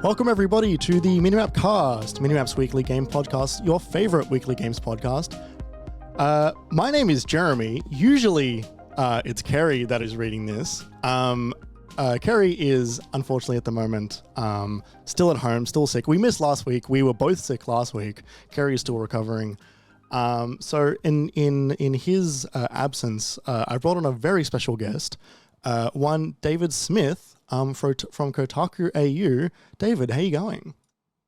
Welcome everybody to the MiniMapCast, MiniMap's weekly game podcast, your favorite weekly games podcast. My name is Jeremy. Usually it's Kerry that is reading this. Kerry is unfortunately at the moment still at home, still sick. We missed last week. We were both sick last week. Kerry is still recovering. So in his absence, I brought on a very special guest, one David Smith from KotakuAU. David, how you going?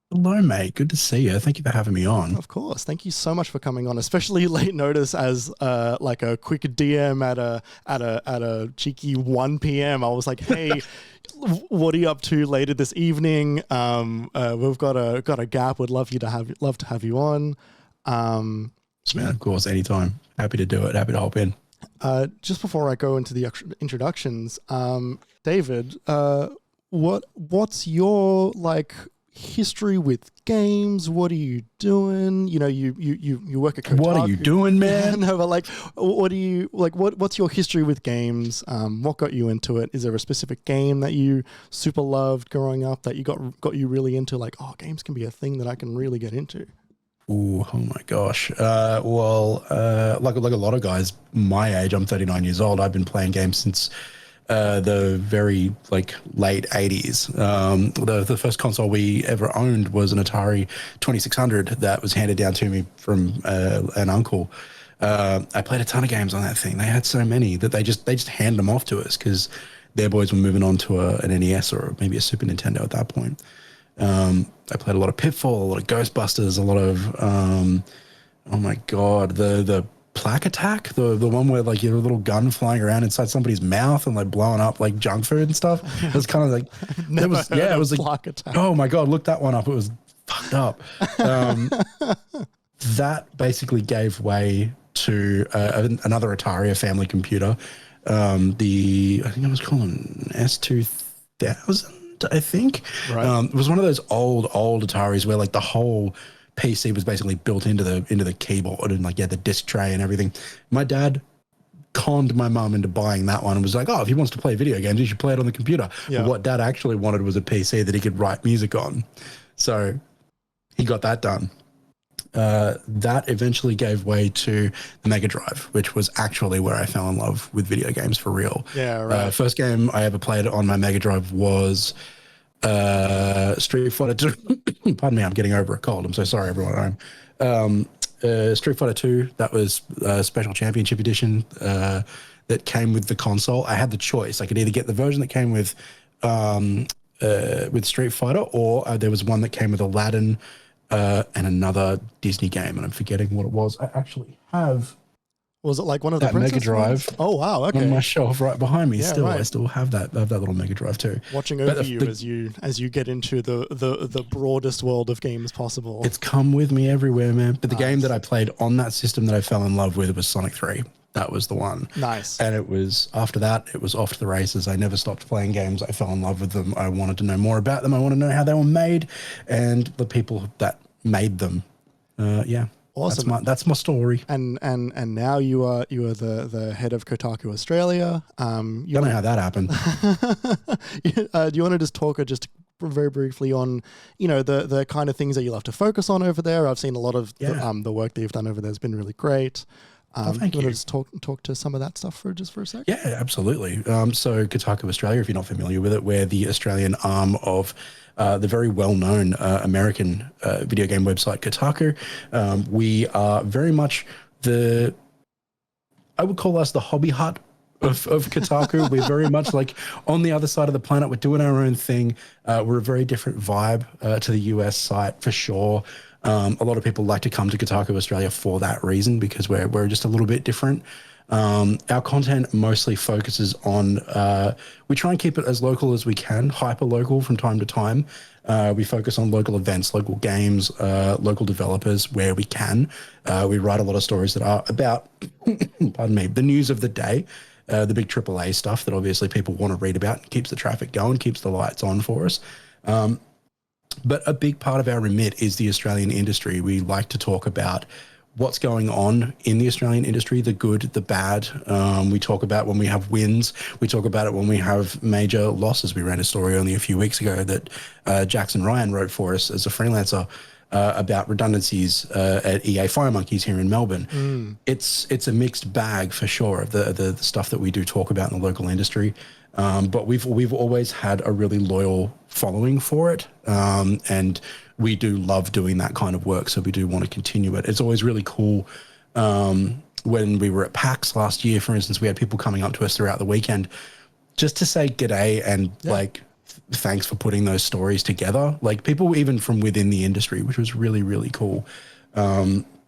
Hello, mate. Good to see you. Thank you for having me on. Of course. Thank you so much for coming on, especially late notice as like a quick DM at a cheeky 1 p.m. I was like, hey, what are you up to later this evening? We've got a gap. Would love to have you on. Man, of course, anytime. Happy to do it. Happy to hop in. Just before I go into the introductions, David, what's your like history with games? What are you doing? You know, you work at Kotaku. What are you doing, man? No, but like, what do you like? What's your history with games? What got you into it? Is there a specific game that you super loved growing up that you got you really into? Like, oh, games can be a thing that I can really get into. Ooh, oh my gosh. Like a lot of guys my age, I'm 39 years old. I've been playing games since the very like late 80s. The first console we ever owned was an Atari 2600 that was handed down to me from an uncle. I played a ton of games on that thing. They had so many that they just hand them off to us because their boys were moving on to an NES or maybe a Super Nintendo at that point. I played a lot of Pitfall, a lot of Ghostbusters, a lot of oh my god, the Plaque Attack, the one where like you have a little gun flying around inside somebody's mouth and like blowing up like junk food and stuff. It was kind of like it was like Plaque Attack. Oh my god, look that one up. It was fucked up. That basically gave way to another Atari, a family computer. I think I was calling S2000. I think right. It was one of those old Ataris where like the whole PC was basically built into the keyboard and like the disc tray and everything. My dad conned my mum into buying that one and was like, oh, if he wants to play video games, he should play it on the computer. Yeah. But what dad actually wanted was a PC that he could write music on. So he got that done. That eventually gave way to the Mega Drive, which was actually where I fell in love with video games for real. Yeah, right. First game I ever played on my Mega Drive was Street Fighter 2. Pardon me, I'm getting over a cold. I'm so sorry, everyone. Street Fighter 2, that was a Special Championship Edition that came with the console. I had the choice. I could either get the version that came with Street Fighter, or there was one that came with Aladdin, and another Disney game, and I'm forgetting what it was. I actually have. Was it like one of the Mega Drive? Ones? Oh wow! Okay. On my shelf right behind me. Yeah, I still have that little Mega Drive too. Watching over you as you get into the broadest world of games possible. It's come with me everywhere, man. But the game that I played on that system that I fell in love with was Sonic 3. That was the one. Nice. And it was after that, it was off to the races. I never stopped playing games. I fell in love with them. I wanted to know more about them. I want to know how they were made and the people that made them. Yeah. Awesome. That's my story. And now you are the head of Kotaku Australia. Don't know how that happened. Do you want to just talk very briefly on, the kind of things that you'll have to focus on over there? I've seen a lot of the work that you've done over there has been really great. Thank you. Want to just talk to some of that stuff for a sec? Yeah, absolutely. So Kotaku Australia, if you're not familiar with it, we're the Australian arm of the very well-known American video game website Kotaku. We are very much I would call us the hobby hut of Kotaku. We're very much like on the other side of the planet. We're doing our own thing. We're a very different vibe to the US site for sure. A lot of people like to come to Kotaku Australia for that reason because we're just a little bit different. Our content mostly focuses on, we try and keep it as local as we can, hyper local from time to time. We focus on local events, local games, local developers where we can. We write a lot of stories that are about, pardon me, the news of the day, the big AAA stuff that obviously people want to read about, keeps the traffic going, keeps the lights on for us. But a big part of our remit is the Australian industry. We like to talk about what's going on in the Australian industry, the good, the bad. We talk about when we have wins. We talk about it when we have major losses. We ran a story only a few weeks ago that Jackson Ryan wrote for us as a freelancer about redundancies at EA Firemonkeys here in Melbourne. It's a mixed bag for sure of the stuff that we do talk about in the local industry. But we've always had a really loyal following for it, and we do love doing that kind of work. So we do want to continue it. It's always really cool. When we were at PAX last year, for instance, we had people coming up to us throughout the weekend just to say g'day and thanks for putting those stories together. Like people even from within the industry, which was really, really cool.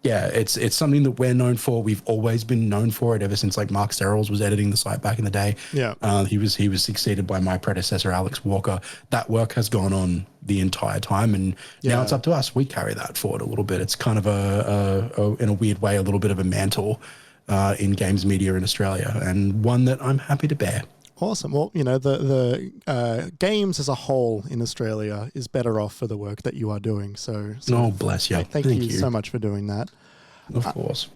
It's something that we're known for. We've always been known for it ever since like Mark Serrels was editing the site back in the day. He was succeeded by my predecessor, Alex Walker. That work has gone on the entire time, and now it's up to us. We carry that forward a little bit. It's kind of in a weird way, a little bit of a mantle in games media in Australia, and one that I'm happy to bear. Awesome. Well, the games as a whole in Australia is better off for the work that you are doing. So bless you. Thank you so much for doing that. Of course.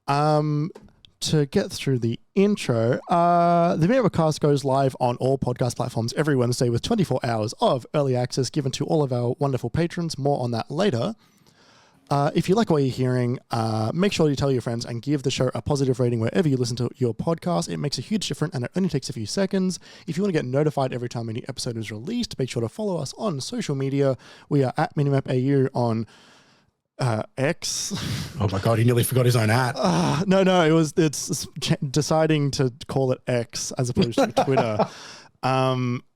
To get through the intro, the MiniMapCast goes live on all podcast platforms every Wednesday with 24 hours of early access given to all of our wonderful patrons. More on that later. If you like what you're hearing, make sure you tell your friends and give the show a positive rating wherever you listen to your podcast. It makes a huge difference and it only takes a few seconds. If you want to get notified every time a new episode is released, make sure to follow us on social media. We are at MiniMapAU on X. Oh my God, he nearly forgot his own hat. No, it's deciding to call it X as opposed to Twitter.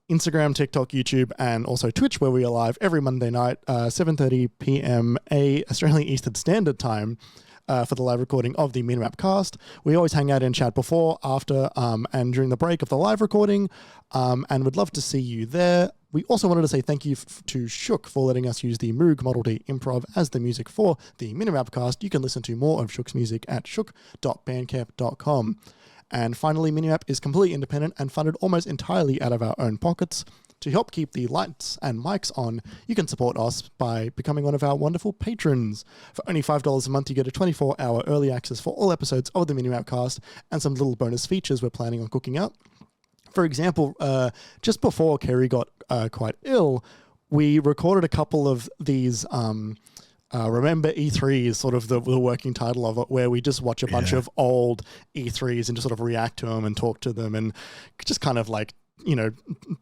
Instagram, TikTok, YouTube, and also Twitch, where we are live every Monday night, 7:30 p.m. Australian Eastern Standard Time for the live recording of the MiniMapCast. We always hang out and chat before, after, and during the break of the live recording, and would love to see you there. We also wanted to say thank you to Shook for letting us use the Moog Model D Improv as the music for the MiniMapCast. You can listen to more of Shook's music at shook.bandcamp.com. And finally, MiniMap is completely independent and funded almost entirely out of our own pockets. To help keep the lights and mics on, you can support us by becoming one of our wonderful patrons. For only $5 a month, you get a 24-hour early access for all episodes of the MiniMapCast and some little bonus features we're planning on cooking up. For example, just before Kerry got quite ill, we recorded a couple of these Remember E3 is sort of the working title of it, where we just watch a bunch of old E3s and just sort of react to them and talk to them and just kind of like,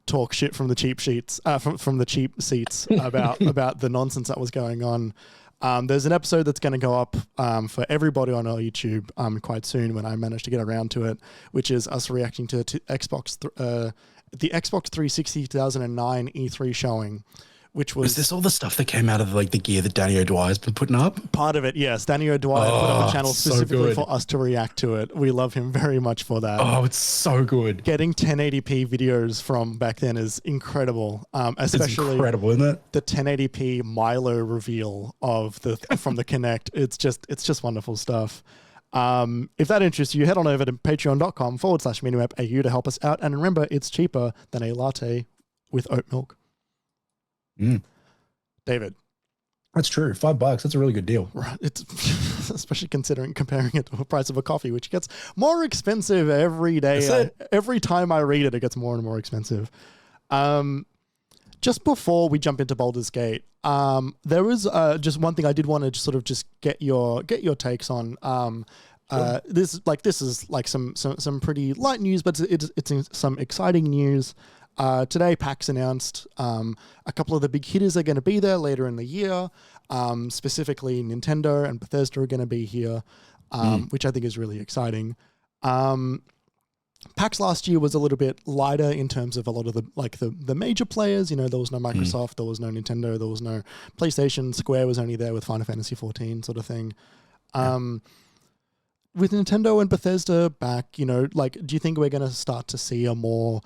talk shit from the cheap sheets, from the cheap seats about the nonsense that was going on. There's an episode that's going to go up for everybody on our YouTube quite soon when I manage to get around to it, which is us reacting to the Xbox 360 2009 E3 showing. Which was this all the stuff that came out of like the gear that Danny O'Dwyer's been putting up? Part of it, yes. Danny O'Dwyer put up a channel specifically for us to react to it. We love him very much for that. Oh, it's so good. Getting 1080p videos from back then is incredible. Especially it's incredible, isn't it? The 1080p Milo reveal of from the Kinect. It's just wonderful stuff. If that interests you, head on over to patreon.com/MiniMapAU to help us out. And remember, it's cheaper than a latte with oat milk. David, that's true. $5. That's a really good deal. Right. It's especially comparing it to the price of a coffee, which gets more expensive every day. Every time I read it, it gets more and more expensive. Just before we jump into Baldur's Gate, there was just one thing I did want to just get your takes on. This is like some pretty light news, but it's some exciting news. Today, PAX announced a couple of the big hitters are going to be there later in the year. Specifically, Nintendo and Bethesda are going to be here, which I think is really exciting. PAX last year was a little bit lighter in terms of a lot of the major players. There was no Microsoft, there was no Nintendo, there was no PlayStation. Square was only there with Final Fantasy 14 sort of thing. With Nintendo and Bethesda back, do you think we're going to start to see a more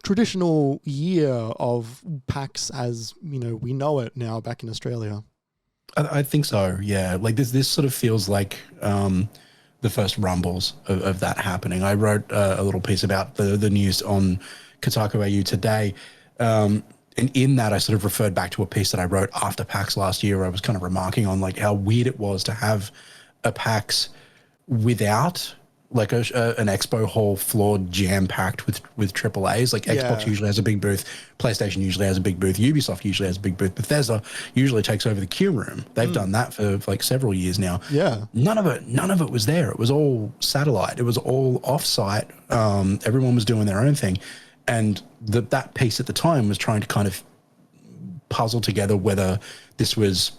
traditional year of PAX as we know it now back in Australia? I think so. Yeah, like this sort of feels like the first rumbles of that happening. I wrote a little piece about the news on KotakuAU today. in that, I sort of referred back to a piece that I wrote after PAX last year, where I was kind of remarking on like how weird it was to have a PAX without like an expo hall floor jam packed with AAAs. Like Xbox usually has a big booth, PlayStation usually has a big booth, Ubisoft usually has a big booth, Bethesda usually takes over the queue room. They've done that for like several years now. Yeah, none of it was there. It was all satellite. It was all offsite. Everyone was doing their own thing, and that piece at the time was trying to kind of puzzle together whether this was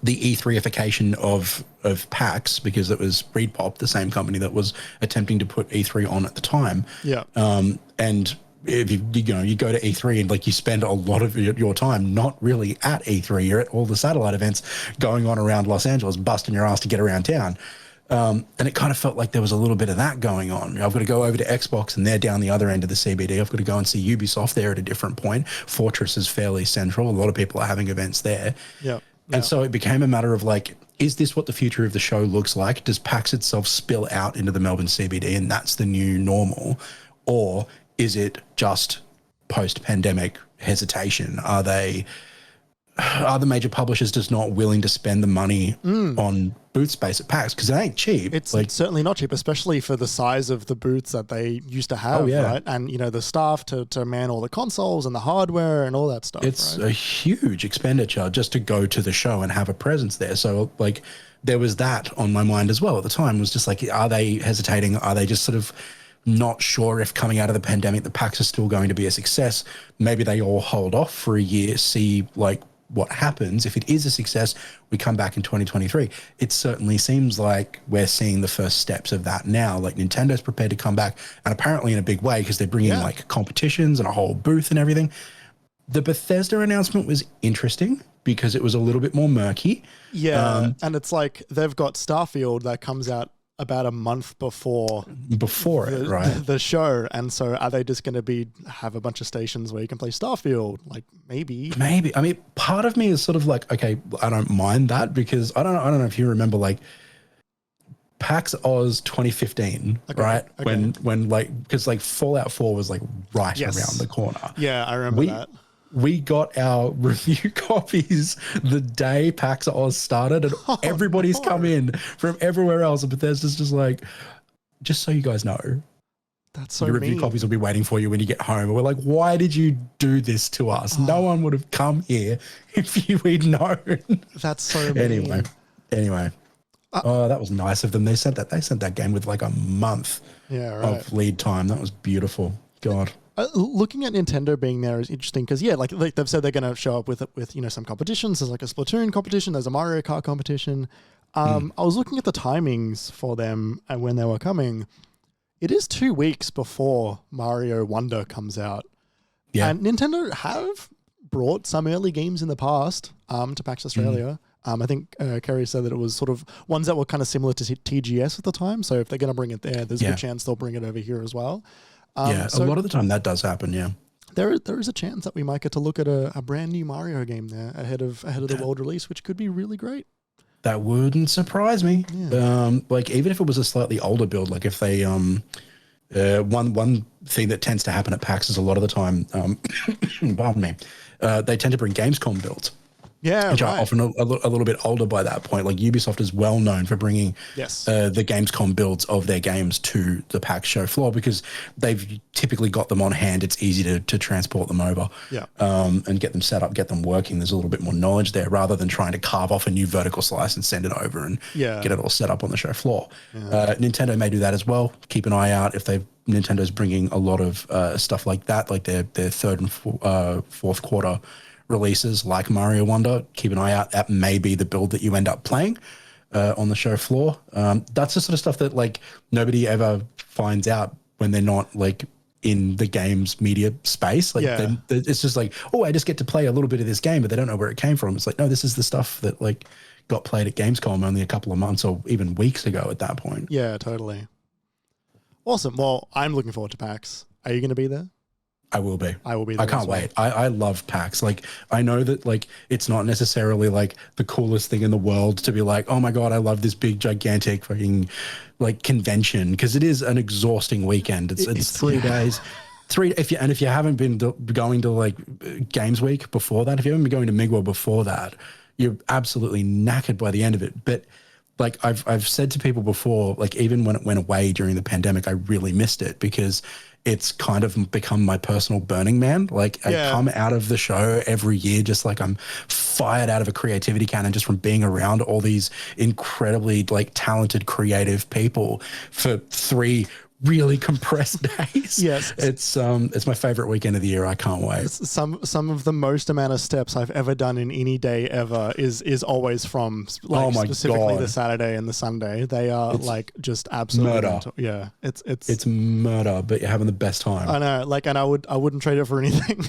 the E3ification of PAX, because it was ReedPop, the same company that was attempting to put E3 on at the time. Yeah. And if you go to E3 and like you spend a lot of your time not really at E3, you're at all the satellite events going on around Los Angeles, busting your ass to get around town. And it kind of felt like there was a little bit of that going on. I've got to go over to Xbox and they're down the other end of the CBD. I've got to go and see Ubisoft there at a different point. Fortress is fairly central. A lot of people are having events there. Yeah. And so it became a matter of like, is this what the future of the show looks like? Does PAX itself spill out into the Melbourne CBD and that's the new normal? Or is it just post-pandemic hesitation? Are the major publishers just not willing to spend the money on booth space at PAX? Because it ain't cheap. It's like, certainly not cheap, especially for the size of the booths that they used to have, right? And, the staff to man all the consoles and the hardware and all that stuff. It's right? a huge expenditure just to go to the show and have a presence there. So, like, there was that on my mind as well at the time. It was just like, are they hesitating? Are they just sort of not sure if coming out of the pandemic, the PAX is still going to be a success? Maybe they all hold off for a year, see, like, what happens. If it is a success, we come back in 2023. It certainly seems like we're seeing the first steps of that now. Like Nintendo's prepared to come back, and apparently in a big way, because they're bringing like competitions and a whole booth and everything. The Bethesda announcement was interesting because it was a little bit more murky. Yeah, and it's like they've got Starfield that comes out about a month before the show, and so are they just going to have a bunch of stations where you can play Starfield? Like maybe. I mean, part of me is sort of like, okay, I don't mind that, because I don't know if you remember like PAXAus 2015, right? Okay. When like, because like Fallout 4 was like right around the corner. Yeah, I remember that. We got our review copies the day PAXAus started, and everybody's come in from everywhere else. And Bethesda's just like, just so you guys know, that's so your review copies will be waiting for you when you get home. And we're like, why did you do this to us? No one would have come here if we'd known. That's so mean. Anyway. That was nice of them. They sent that game with like a month of lead time. That was beautiful. God. Looking at Nintendo being there is interesting because like they've said they're going to show up with some competitions. There's like a Splatoon competition. There's a Mario Kart competition. I was looking at the timings for them and when they were coming. It is 2 weeks before Mario Wonder comes out. Yeah, and Nintendo have brought some early games in the past to PAX Australia. I think Kerry said that it was sort of ones that were kind of similar to TGS at the time. So if they're going to bring it there, there's a good chance they'll bring it over here as well. So a lot of the time that does happen, yeah. There is a chance that we might get to look at a brand new Mario game there ahead of the world release, which could be really great. That wouldn't surprise me. Yeah. Like even if it was a slightly older build, like if they one thing that tends to happen at PAX is a lot of the time, pardon me, they tend to bring Gamescom builds. Yeah, which are often a little bit older by that point. Like Ubisoft is well known for bringing the Gamescom builds of their games to the PAX show floor because they've typically got them on hand. It's easy to transport them over and get them set up, get them working. There's a little bit more knowledge there rather than trying to carve off a new vertical slice and send it over and get it all set up on the show floor. Yeah. Nintendo may do that as well. Keep an eye out if Nintendo's bringing a lot of stuff like that, like their third and fourth quarter releases like Mario Wonder. Keep an eye out. That may be the build that you end up playing on the show floor. That's the sort of stuff that like nobody ever finds out when they're not like in the games media space. Like it's just like, oh, I just get to play a little bit of this game, but they don't know where it came from. It's like, no, this is the stuff that like got played at Gamescom only a couple of months or even weeks ago at that point. Yeah, totally. Awesome. Well, I'm looking forward to PAX. Are you going to be there? I will be. There I can't wait. I love PAX. Like, I know that, like, it's not necessarily, like, the coolest thing in the world to be like, oh, my God, I love this big, gigantic fucking, like, convention. Because it is an exhausting weekend. It's 3 days. If you haven't been going to like Games Week before that, if you haven't been going to Migwa before that, you're absolutely knackered by the end of it. But like I've said to people before, like even when it went away during the pandemic, I really missed it because it's kind of become my personal Burning Man. Like I come out of the show every year just like I'm fired out of a creativity cannon just from being around all these incredibly like talented creative people for 3 really compressed days. Yes, it's my favorite weekend of the year. I can't wait. Some of the most amount of steps I've ever done in any day ever is always from like specifically the Saturday and the Sunday. They are like just absolute murder. Yeah, it's murder, but you're having the best time. I know, like, and I wouldn't trade it for anything.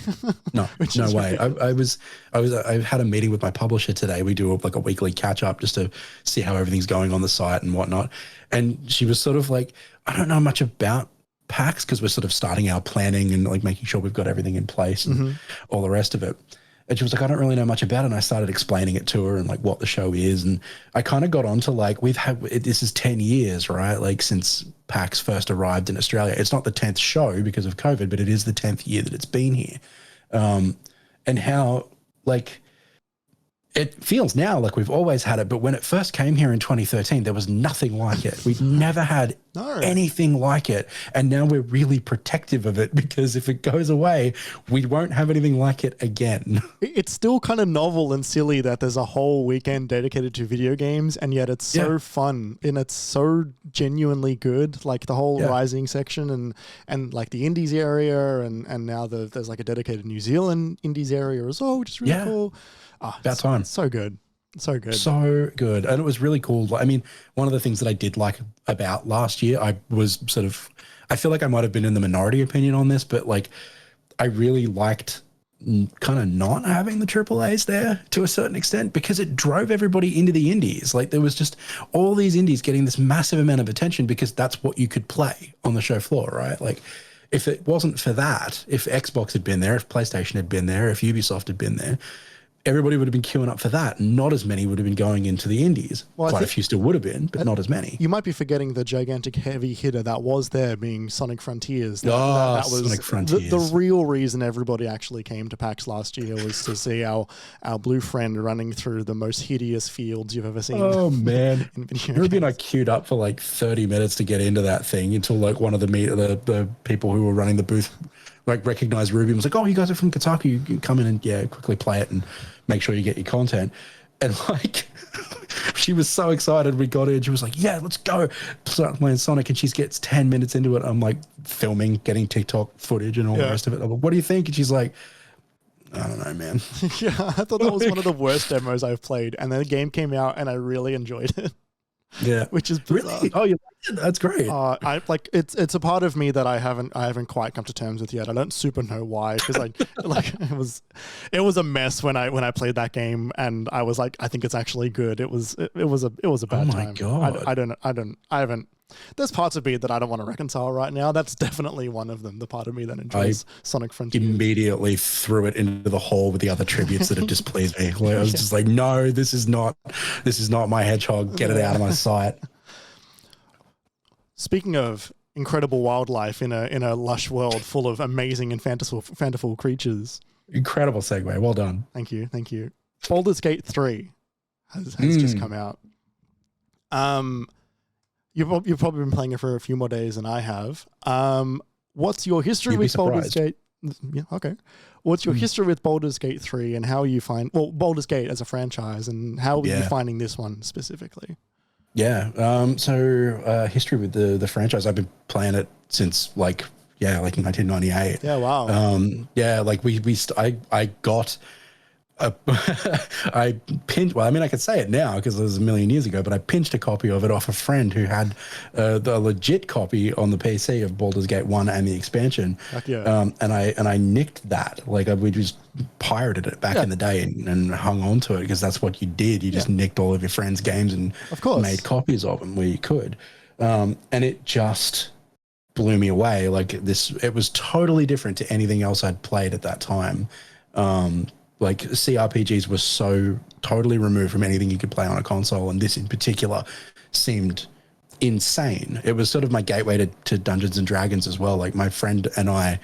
No, no way. I had a meeting with my publisher today. We do like a weekly catch up just to see how everything's going on the site and whatnot. And she was sort of like, I don't know much about PAX because we're sort of starting our planning and like making sure we've got everything in place and all the rest of it. And she was like, I don't really know much about it. And I started explaining it to her and like what the show is. And I kind of got onto like, this is 10 years, right? Like since PAX first arrived in Australia. It's not the 10th show because of COVID, but it is the 10th year that it's been here. And how like, it feels now like we've always had it, but when it first came here in 2013, there was nothing like it. We'd never had anything like it. And now we're really protective of it because if it goes away, we won't have anything like it again. It's still kind of novel and silly that there's a whole weekend dedicated to video games, and yet it's so fun and it's so genuinely good. Like the whole Rising section and like the Indies area, and now there's like a dedicated New Zealand Indies area as well, which is really cool. Oh, about time. So good. So good. So good. And it was really cool. I mean, one of the things that I did like about last year, I feel like I might have been in the minority opinion on this, but like I really liked kind of not having the AAAs there to a certain extent because it drove everybody into the indies. Like there was just all these indies getting this massive amount of attention because that's what you could play on the show floor, right? Like if it wasn't for that, if Xbox had been there, if PlayStation had been there, if Ubisoft had been there, everybody would have been queuing up for that. Not as many would have been going into the indies. Well, quite a few still would have been, but not as many. You might be forgetting the gigantic heavy hitter that was there being Sonic Frontiers. That was Sonic Frontiers. The real reason everybody actually came to PAX last year was to see our blue friend running through the most hideous fields you've ever seen. Oh, man. Ruby and I queued up for like 30 minutes to get into that thing until like one of the people who were running the booth like recognized Ruby and was like, oh, you guys are from Kotaku. You can come in and quickly play it and make sure you get your content. And like she was so excited. We got in. She was like, yeah, let's go. Start playing Sonic. And she gets 10 minutes into it. I'm like filming, getting TikTok footage and all the rest of it. I'm like, what do you think? And she's like, I don't know, man. Yeah, I thought that was one of the worst demos I've played. And then the game came out and I really enjoyed it. Yeah. Which is bizarre. Really? Oh, you liked it? That's great. I like it's a part of me that I haven't quite come to terms with yet. I don't super know why, because it was a mess when I played that game, and I was like, I think it's actually good. It was a bad time. Oh my God. I haven't. There's parts of me that I don't want to reconcile right now. That's definitely one of them. The part of me that enjoys Sonic Frontiers. Immediately threw it into the hole with the other tributes that had displeased me. Like, I was just like, no, this is not my hedgehog. Get it out of my sight. Speaking of incredible wildlife in a lush world full of amazing and fanciful creatures. Incredible segue. Well done. Thank you. Baldur's Gate 3 has just come out. You've probably been playing it for a few more days than I have. What's your history with Baldur's Gate? Yeah, okay. What's your history with Baldur's Gate 3 and how you find Baldur's Gate as a franchise, and how are you finding this one specifically? Yeah. So history with the franchise, I've been playing it since like 1998. Yeah. Wow. I got I pinched, well, I mean, I could say it now because it was a million years ago, but I pinched a copy of it off a friend who had the legit copy on the PC of Baldur's Gate 1 and the expansion. And I nicked that. Like we just pirated it back in the day and hung on to it because that's what you did. You just nicked all of your friends' games and made copies of them where you could. And it just blew me away. Like it was totally different to anything else I'd played at that time. Like CRPGs were so totally removed from anything you could play on a console, and this in particular seemed insane. It was sort of my gateway to Dungeons and Dragons as well. Like my friend and I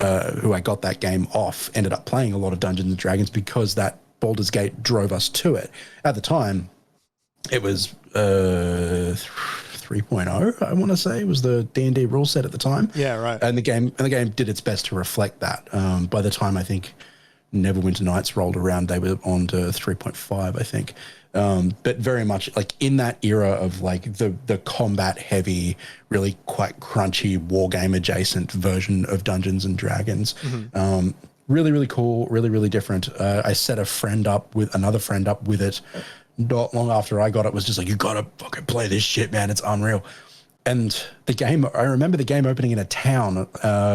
who I got that game off, ended up playing a lot of Dungeons and Dragons because that Baldur's Gate drove us to it. At the time, it was 3.0, I want to say, was the D&D rule set at the time. Yeah, right. And the game did its best to reflect that. By the time I think Neverwinter Nights rolled around, they were on to 3.5, I think. But very much like in that era of like the combat heavy, really quite crunchy war game adjacent version of Dungeons and Dragons. Really, really cool, really, really different. I set another friend up with it not long after I got it. Was just like, you gotta fucking play this shit, man. It's unreal. And I remember the game opening in a town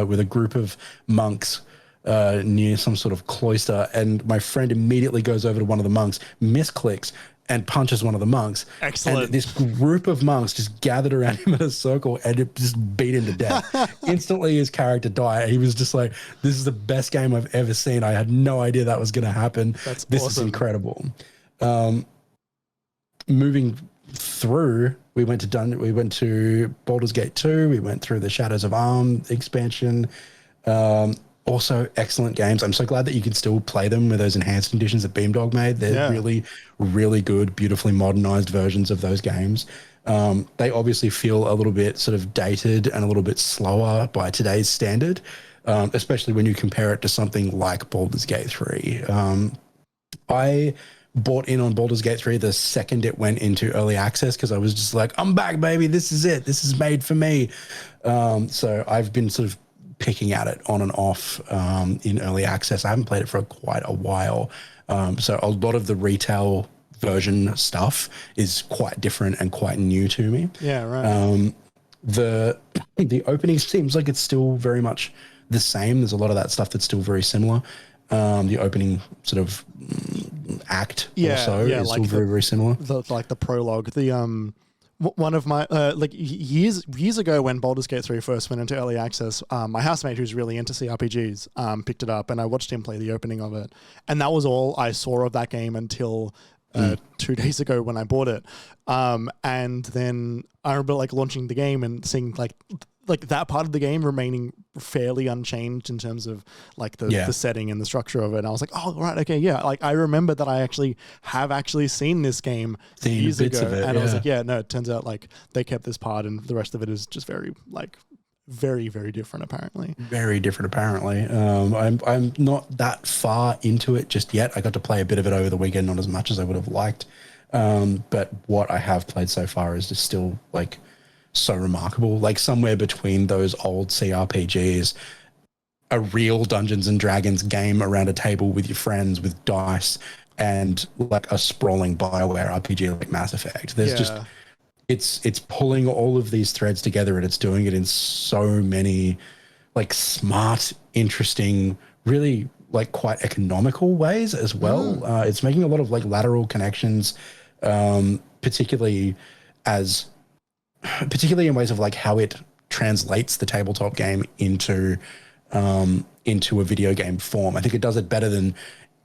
with a group of monks near some sort of cloister, and my friend immediately goes over to one of the monks, misclicks, and punches one of the monks. Excellent. And this group of monks just gathered around him in a circle and it just beat him to death. Instantly, his character died. He was just like, this is the best game I've ever seen. I had no idea that was going to happen. This is incredible. Moving through, we went to Baldur's Gate 2. We went through the Shadows of Arm expansion. Also excellent games. I'm so glad that you can still play them with those enhanced editions that Beamdog made. They're really, really good, beautifully modernized versions of those games. They obviously feel a little bit sort of dated and a little bit slower by today's standard, especially when you compare it to something like Baldur's Gate 3. I bought in on Baldur's Gate 3 the second it went into early access because I was just like, I'm back, baby. This is it. This is made for me. So I've been sort of picking at it on and off in early access. I haven't played it for quite a while. So a lot of the retail version stuff is quite different and quite new to me. Yeah, right. The opening seems like it's still very much the same. There's a lot of that stuff that's still very similar. The opening sort of act is still very, very similar. The prologue. One of my years ago when Baldur's Gate 3 first went into early access, my housemate who's really into CRPGs picked it up and I watched him play the opening of it, and that was all I saw of that game until 2 days ago when I bought it. And then I remember like launching the game and seeing like that part of the game remaining fairly unchanged in terms of like the setting and the structure of it. And I was like, oh, right, okay, yeah. Like I remember that I have seen this game years ago. I was like, no, it turns out like they kept this part and the rest of it is just very, very different apparently. Very different apparently. I'm not that far into it just yet. I got to play a bit of it over the weekend, not as much as I would have liked. But what I have played so far is just still like so remarkable, like somewhere between those old CRPGs, a real Dungeons and Dragons game around a table with your friends with dice, and like a sprawling BioWare RPG like Mass Effect. There's just it's pulling all of these threads together, and it's doing it in so many like smart, interesting, really like quite economical ways as well. It's making a lot of like lateral connections, particularly in ways of like how it translates the tabletop game into a video game form. I think it does it better than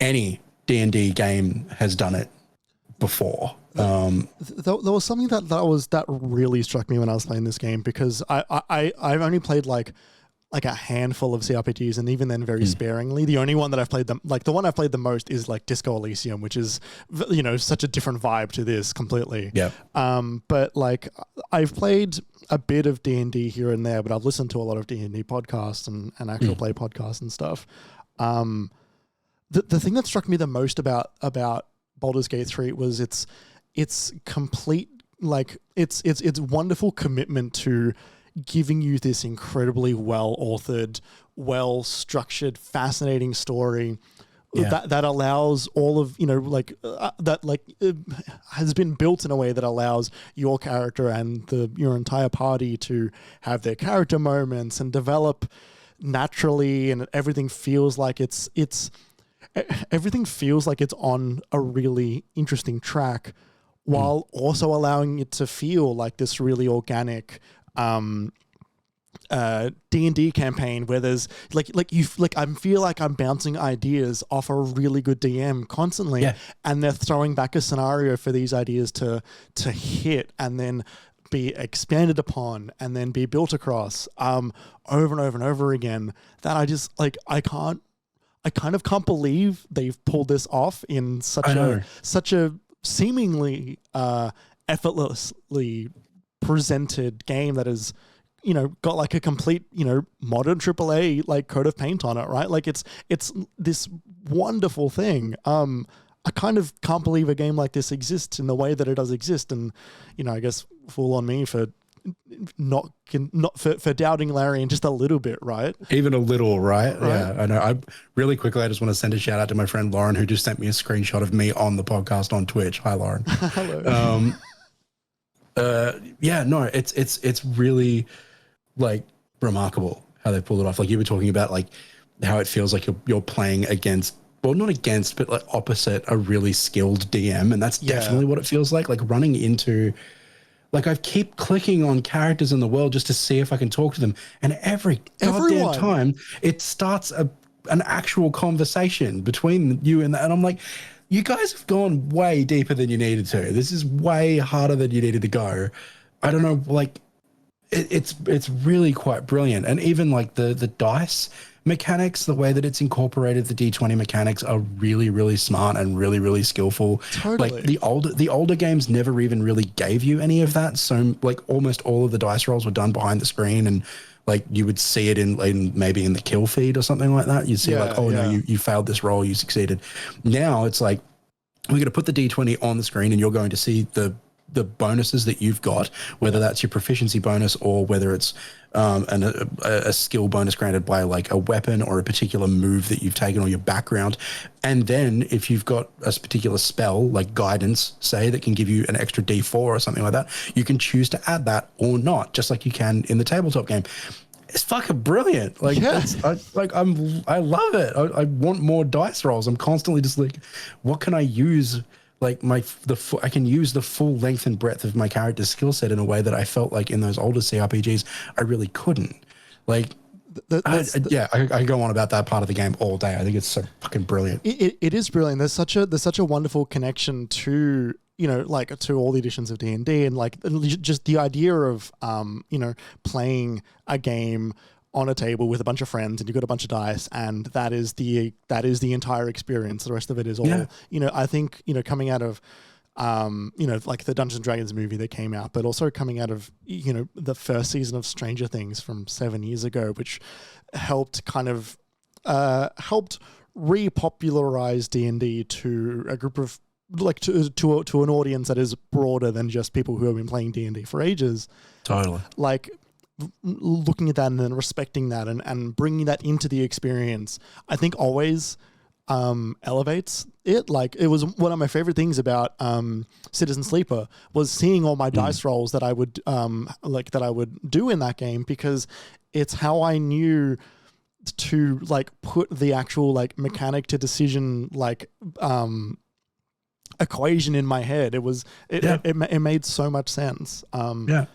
any D&D game has done it before. There was something that really struck me when I was playing this game, because I've only played like a handful of CRPGs, and even then very sparingly. The only one that I've played the one I've played the most is like Disco Elysium, which is, such a different vibe to this completely. Yeah. But like I've played a bit of D&D here and there, but I've listened to a lot of D&D podcasts and actual play podcasts and stuff. The thing that struck me the most about Baldur's Gate 3 was its complete, like it's wonderful commitment to giving you this incredibly well-authored, well-structured, fascinating story that allows all of, has been built in a way that allows your character and your entire party to have their character moments and develop naturally, and everything feels like it's on a really interesting track, while also allowing it to feel like this really organic D&D campaign where there's I feel like I'm bouncing ideas off a really good DM constantly, and they're throwing back a scenario for these ideas to hit, and then be expanded upon and then be built across over and over and over again, that I just I kind of can't believe they've pulled this off in such a seemingly effortlessly presented game that is, got like a complete, modern AAA like coat of paint on it, right? Like it's this wonderful thing. I kind of can't believe a game like this exists in the way that it does exist, and I guess fool on me for not for doubting Larian just a little bit, right? Even a little, right? Yeah, I know. I just want to send a shout out to my friend Lauren, who just sent me a screenshot of me on the podcast on Twitch. Hi, Lauren. Hello. Yeah, no, it's really like remarkable how they pulled it off. Like you were talking about, like how it feels like you're playing against, well, not against, but like opposite a really skilled DM, and that's definitely what it feels like. Like running into, like I keep clicking on characters in the world just to see if I can talk to them, and every goddamn time it starts an actual conversation between you and I'm like, you guys have gone way deeper than you needed to. This is way harder than you needed to go. I don't know, like it's really quite brilliant. And even like the dice mechanics, the way that it's incorporated the D20 mechanics are really, really smart and really, really skillful. Totally. Like the older games never even really gave you any of that. So like almost all of the dice rolls were done behind the screen, and like you would see it in maybe in the kill feed or something like that. You'd see no, you failed this roll, you succeeded. Now it's like, we're going to put the D20 on the screen, and you're going to see the bonuses that you've got, whether that's your proficiency bonus or whether it's a skill bonus granted by like a weapon or a particular move that you've taken, or your background. And then if you've got a particular spell like guidance, say, that can give you an extra D4 or something like that, you can choose to add that or not, just like you can in the tabletop game. It's fucking brilliant. Like, I love it. I want more dice rolls. I'm constantly just like, what can I use? Like I can use the full length and breadth of my character's skill set in a way that I felt like in those older CRPGs I really couldn't. Like, I go on about that part of the game all day. I think it's so fucking brilliant. It is brilliant. There's such a wonderful connection to, like to all the editions of D&D, and like just the idea of playing a game on a table with a bunch of friends, and you've got a bunch of dice, and that is the entire experience. The rest of it is all, I think, coming out of, like the Dungeons and Dragons movie that came out, but also coming out of, the first season of Stranger Things from 7 years ago, which helped kind of, helped repopularize D&D to a group of, like to an audience that is broader than just people who have been playing D&D for ages. Totally. Like, looking at that and then respecting that and bringing that into the experience, I think always elevates it. Like, it was one of my favorite things about Citizen Sleeper was seeing all my dice rolls that I would that I would do in that game, because it's how I knew to like put the actual like mechanic to decision like equation in my head. It made so much sense.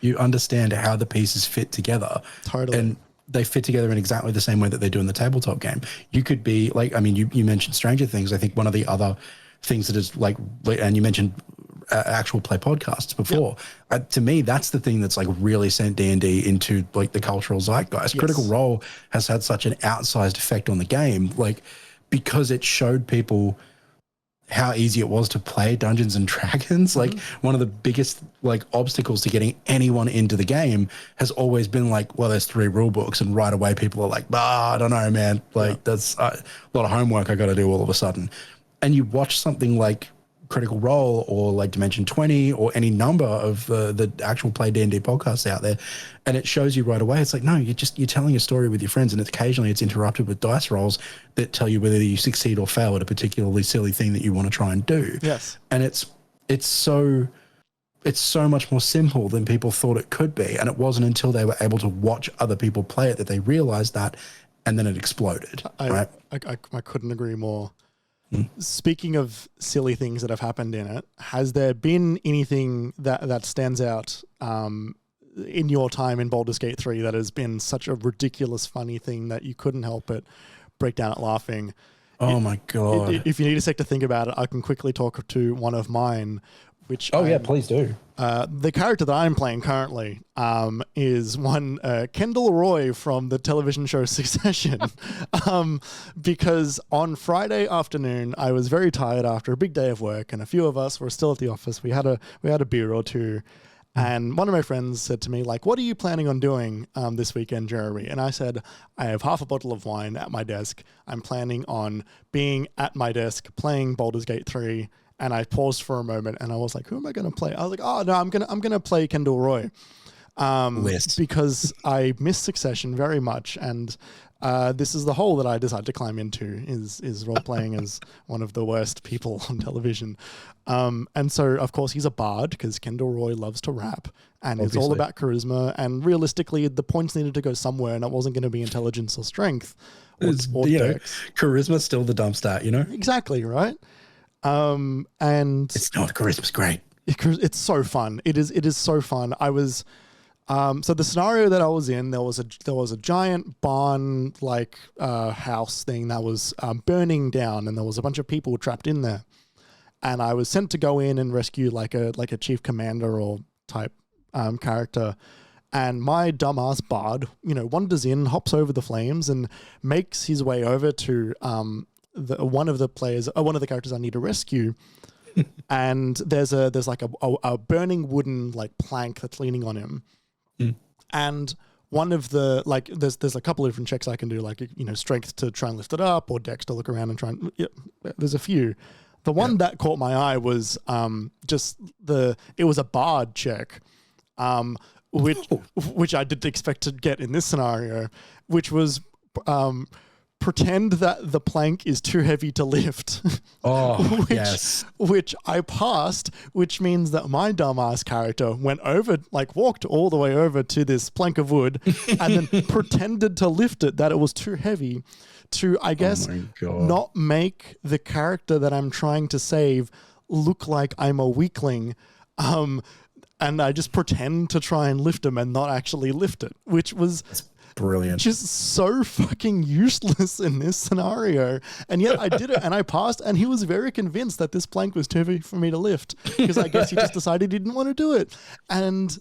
You understand how the pieces fit together. Totally. And they fit together in exactly the same way that they do in the tabletop game. You could be like, I mean, you mentioned Stranger Things. I think one of the other things that is like, and you mentioned actual play podcasts before. To me, that's the thing that's like really sent D&D into like the cultural zeitgeist. Yes. Critical Role has had such an outsized effect on the game, like because it showed people how easy it was to play Dungeons and Dragons. Like one of the biggest like obstacles to getting anyone into the game has always been like, well, there's 3 rule books, and right away people are like, I don't know, man. Like that's a lot of homework I got to do all of a sudden. And you watch something like Critical Role or like Dimension 20 or any number of the actual Play D&D podcasts out there, and it shows you right away. It's like, no, you're telling a story with your friends, and occasionally it's interrupted with dice rolls that tell you whether you succeed or fail at a particularly silly thing that you want to try and do. Yes. And it's so much more simple than people thought it could be. And it wasn't until they were able to watch other people play it that they realized that, and then it exploded. Right? I couldn't agree more. Speaking of silly things that have happened in it, has there been anything that stands out in your time in Baldur's Gate 3 that has been such a ridiculous, funny thing that you couldn't help but break down at laughing? Oh my God. If you need a sec to think about it, I can quickly talk to one of mine, which please do. the character that I'm playing currently is one Kendall Roy from the television show Succession. Because on Friday afternoon, I was very tired after a big day of work, and a few of us were still at the office. We had a beer or two, and one of my friends said to me, like, "What are you planning on doing this weekend, Jeremy?" And I said, "I have half a bottle of wine at my desk. I'm planning on being at my desk playing Baldur's Gate 3." And I paused for a moment, and I was like, "Who am I going to play?" I was like, "Oh no, I'm gonna play Kendall Roy," because I miss Succession very much, and this is the hole that I decided to climb into is role playing as one of the worst people on television. And so, of course, he's a bard because Kendall Roy loves to rap, and it's all about charisma. And realistically, the points needed to go somewhere, and it wasn't going to be intelligence or strength. Or Charisma's still the dumb stat, Exactly, right? And it's not. Charisma's great. It's so fun. It is so fun. I was so the scenario that I was in, there was a giant barn like house thing that was burning down, and there was a bunch of people trapped in there. And I was sent to go in and rescue like a chief commander or type character. And my dumbass bard, wanders in, hops over the flames, and makes his way over to one of the characters I need to rescue. And there's like a burning wooden like plank that's leaning on him. And one of the there's a couple of different checks I can do, like strength to try and lift it up, or dex to look around and try and there's a few. The one that caught my eye was it was a bard check, which I didn't expect to get in this scenario, which was pretend that the plank is too heavy to lift. Oh, yes. Which I passed, which means that my dumbass character walked all the way over to this plank of wood and then pretended to lift it, that it was too heavy, to, I guess, not make the character that I'm trying to save look like I'm a weakling. And I just pretend to try and lift him and not actually lift it, which was brilliant. Just so fucking useless in this scenario. And yet I did it and I passed, and he was very convinced that this plank was too heavy for me to lift, because I guess he just decided he didn't want to do it. And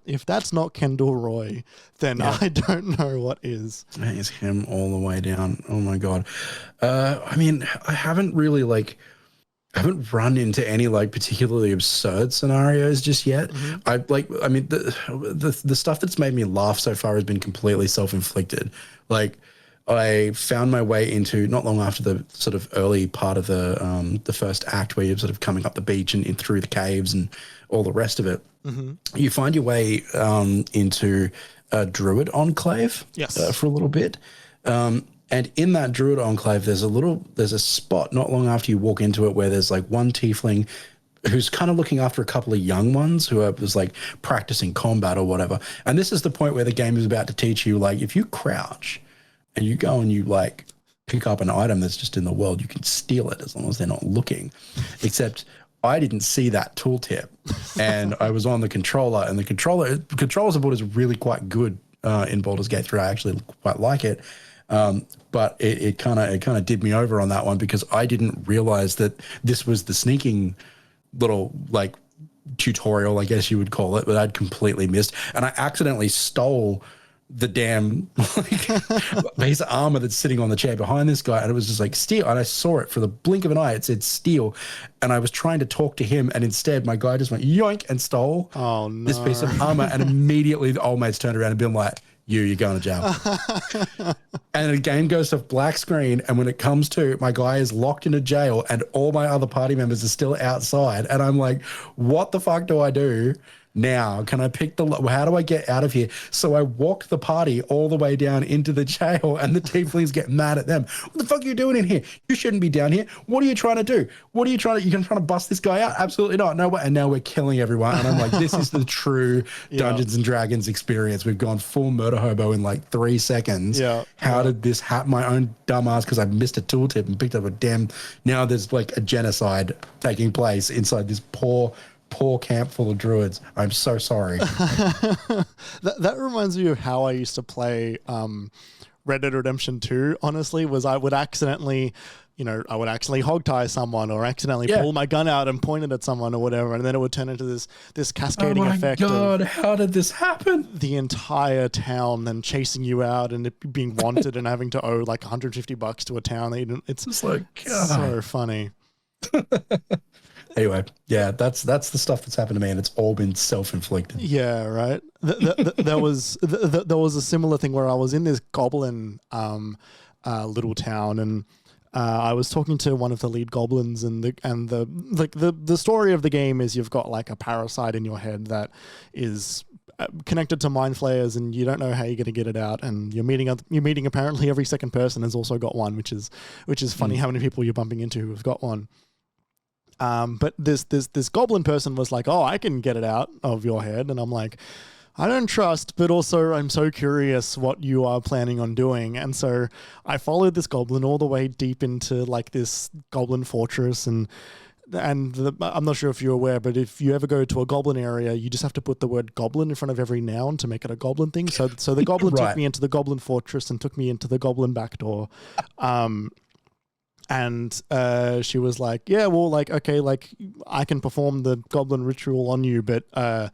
if that's not Kendall Roy, then I don't know what is. That is him all the way down. Oh my God. I mean, I haven't really I haven't run into any particularly absurd scenarios just yet. Mm-hmm. The stuff that's made me laugh so far has been completely self-inflicted. I found my way into, not long after the sort of early part of the first act, where you're sort of coming up the beach and in through the caves and all the rest of it. Mm-hmm. You find your way into a druid enclave for a little bit. And in that druid enclave, there's a spot not long after you walk into it where there's one tiefling who's kind of looking after a couple of young ones who are just practicing combat or whatever. And this is the point where the game is about to teach you, if you crouch and you go and you pick up an item that's just in the world, you can steal it as long as they're not looking. Except I didn't see that tooltip, and I was on the controller, and the controller support is really quite good in Baldur's Gate 3. I actually quite like it. But it kind of did me over on that one, because I didn't realize that this was the sneaking little tutorial, I guess you would call it, but I'd completely missed. And I accidentally stole the damn piece of armor that's sitting on the chair behind this guy, and it was just steal. And I saw it for the blink of an eye. It said steal, and I was trying to talk to him, and instead my guy just went yoink and stole this piece of armor. And immediately the old mates turned around and been like, you're going to jail. And the game goes to black screen, and when it comes to, my guy is locked in a jail and all my other party members are still outside, and I'm like, what the fuck do I do now? Can I pick how do I get out of here? So I walked the party all the way down into the jail, and the tieflings get mad at them. What the fuck are you doing in here? You shouldn't be down here. What are you trying to do? You're trying to bust this guy out? Absolutely not. No way. And now we're killing everyone. And I'm like, this is the true Dungeons and Dragons experience. We've gone full murder hobo in 3 seconds. Yeah. How did this happen? My own dumbass, because I missed a tooltip and picked up now there's a genocide taking place inside this poor camp full of druids. I'm so sorry. That reminds me of how I used to play Red Dead Redemption 2, honestly, was I would accidentally I would accidentally hog tie someone or accidentally pull my gun out and point it at someone or whatever, and then it would turn into this cascading effect. Oh my God, how did this happen? The entire town then chasing you out and it being wanted and having to owe like $150 to a town. It's just like so funny. Anyway, yeah, that's the stuff that's happened to me, and it's all been self-inflicted. Yeah, right. There was a similar thing where I was in this goblin little town, and I was talking to one of the lead goblins, and the story of the game is you've got like a parasite in your head that is connected to mind flayers, and you don't know how you're going to get it out, and you're meeting apparently every second person has also got one, which is funny how many people you're bumping into who have got one. But this goblin person was like, oh, I can get it out of your head, and I'm like, I don't trust, but also I'm so curious what you are planning on doing. And so I followed this goblin all the way deep into like this goblin fortress, and I'm not sure if you're aware, but if you ever go to a goblin area, you just have to put the word goblin in front of every noun to make it a goblin thing. So the goblin Right. took me into the goblin fortress and took me into the goblin back door. And she was like, yeah, well, like, okay, like I can perform the goblin ritual on you, but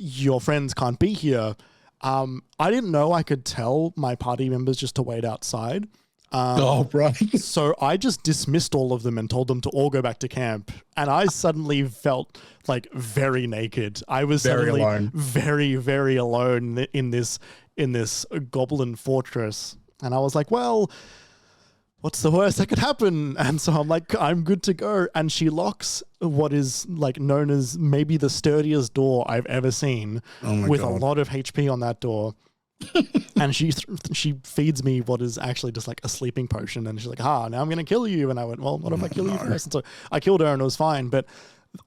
your friends can't be here. I didn't know I could tell my party members just to wait outside. Right. So I just dismissed all of them and told them to all go back to camp. And I suddenly felt like very naked. I was suddenly alone. very, very alone in this goblin fortress. And I was like, well, what's the worst that could happen? And so I'm like, I'm good to go. And she locks what is like known as maybe the sturdiest door I've ever seen, with God. a lot of HP on that door. And she feeds me what is actually just like a sleeping potion. And she's like, now I'm going to kill you. And I went, well, what if I kill you first? And so I killed her and it was fine. But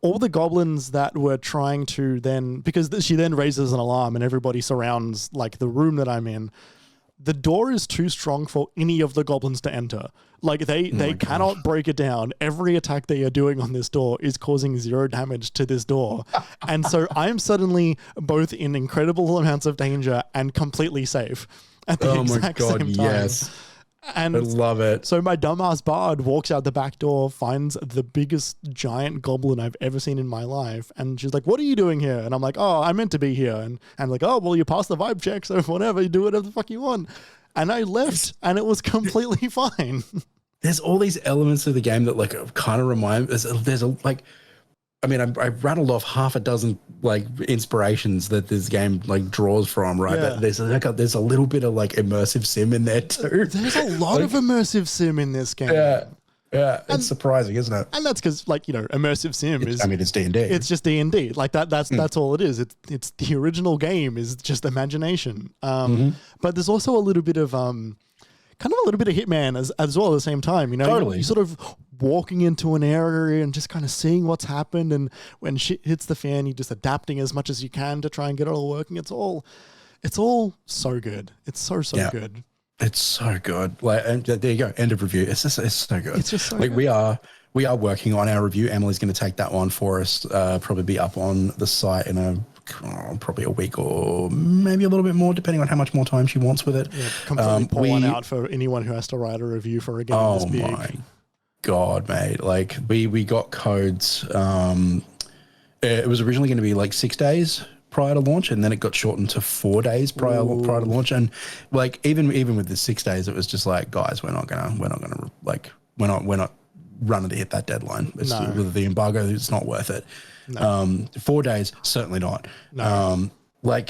all the goblins that were trying to then, because she then raises an alarm and everybody surrounds like the room that I'm in. The door is too strong for any of the goblins to enter. Like they cannot break it down. Every attack they are doing on this door is causing 0 damage to this door. And so I'm suddenly both in incredible amounts of danger and completely safe at the exact same time. Yes. And I love it. So my dumbass bard walks out the back door, finds the biggest giant goblin I've ever seen in my life. And she's like, what are you doing here? And I'm like, oh, I meant to be here. And I'm like, oh, well, you passed the vibe check, so whatever, you do whatever the fuck you want. And I left and it was completely fine. There's all these elements of the game that like kind of remind there's a like, I mean, I rattled off half a dozen like inspirations that this game like draws from, right? Yeah. But there's a little bit of like immersive sim in there too. There's a lot of immersive sim in this game. Yeah, it's surprising, isn't it? And that's because, like, immersive sim is... I mean, it's D&D. It's just D&D. Like, that's all it is. It's the original game is just imagination. But there's also a little bit of... kind of a little bit of Hitman as well at the same time, Totally. You're sort of walking into an area and just kind of seeing what's happened, and when shit hits the fan, you're just adapting as much as you can to try and get it all working. It's all so good. It's so good. It's so good. Like, and there you go. End of review. It's so good. It's just so like good. we are working on our review. Emily's going to take that one for us. Probably be up on the site in probably a week or maybe a little bit more, depending on how much more time she wants with it. Yeah, completely pour one out for anyone who has to write a review for a game this big. Oh my God, mate. Like we got codes. It was originally going to be like 6 days prior to launch, and then it got shortened to 4 days prior to launch. And like even with the 6 days, it was just like, guys, we're not running to hit that deadline. With the embargo, it's not worth it. No. 4 days, certainly not. No. We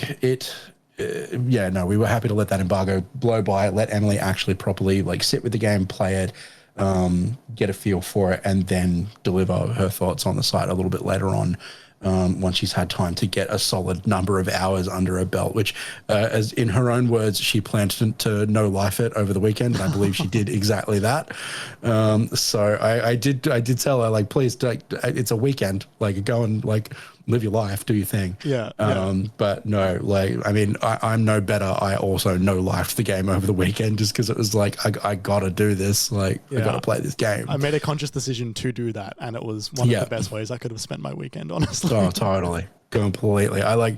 were happy to let that embargo blow by, let Emily actually properly like sit with the game, play it, get a feel for it, and then deliver her thoughts on the site a little bit later on. Once she's had time to get a solid number of hours under her belt, which, as in her own words, she planned to no life it over the weekend, and I believe she did exactly that. So I did tell her, like, please, it's a weekend, like, go and like live your life, do your thing. Yeah. But no, like, I mean, I'm no better. I also no-lifed the game over the weekend just because it was like, I got to do this. Like, I got to play this game. I made a conscious decision to do that, and it was one of the best ways I could have spent my weekend, honestly. Oh, totally. Completely. I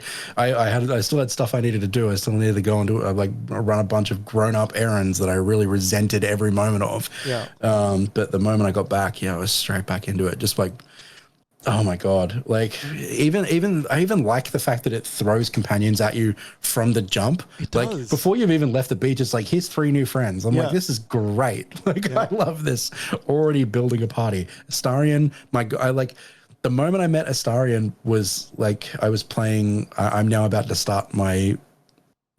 still had stuff I needed to do. I still needed to go and run a bunch of grown-up errands that I really resented every moment of. Yeah. But the moment I got back, I was straight back into it. Just like, oh my God. Like I even like the fact that it throws companions at you from the jump. It does. Like before you've even left the beach, it's like, here's 3 new friends. I'm like, this is great. Like I love this. Already building a party. Astarion, the moment I met Astarion was like, I was playing, I'm now about to start my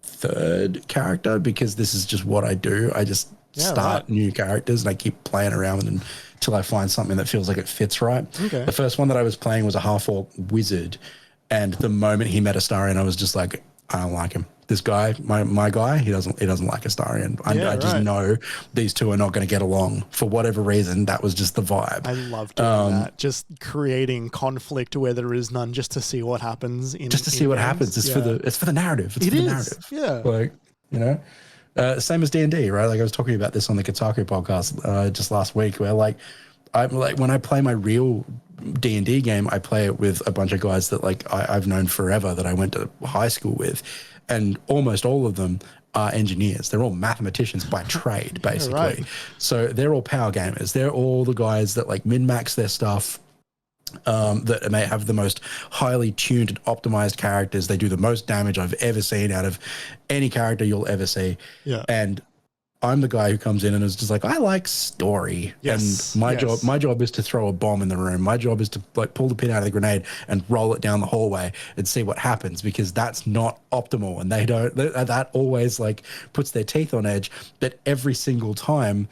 3rd character because this is just what I do. I just start new characters and I keep playing around with them until I find something that feels like it fits right. Okay. The first one that I was playing was a half-orc wizard. And the moment he met Astarion, I was just like, I don't like him. This guy, my guy, he doesn't like Astarion. I just know these two are not going to get along for whatever reason. That was just the vibe. I love doing that. Just creating conflict where there is none, just to see what happens. Just to see what happens. It's for the narrative. It's for the narrative. Yeah. Like, same as D&D, right? Like I was talking about this on the Kotaku podcast just last week, where like when I play my real D&D game, I play it with a bunch of guys that like I've known forever, that I went to high school with. And almost all of them are engineers. They're all mathematicians by trade, basically. Right. So they're all power gamers. They're all the guys that like min-max their stuff, that may have the most highly tuned and optimized characters. They do the most damage I've ever seen out of any character you'll ever see. Yeah. And I'm the guy who comes in and is just like, I like story. Yes. And my job is to throw a bomb in the room. My job is to like pull the pin out of the grenade and roll it down the hallway and see what happens, because that's not optimal. And that always like puts their teeth on edge. But every single time,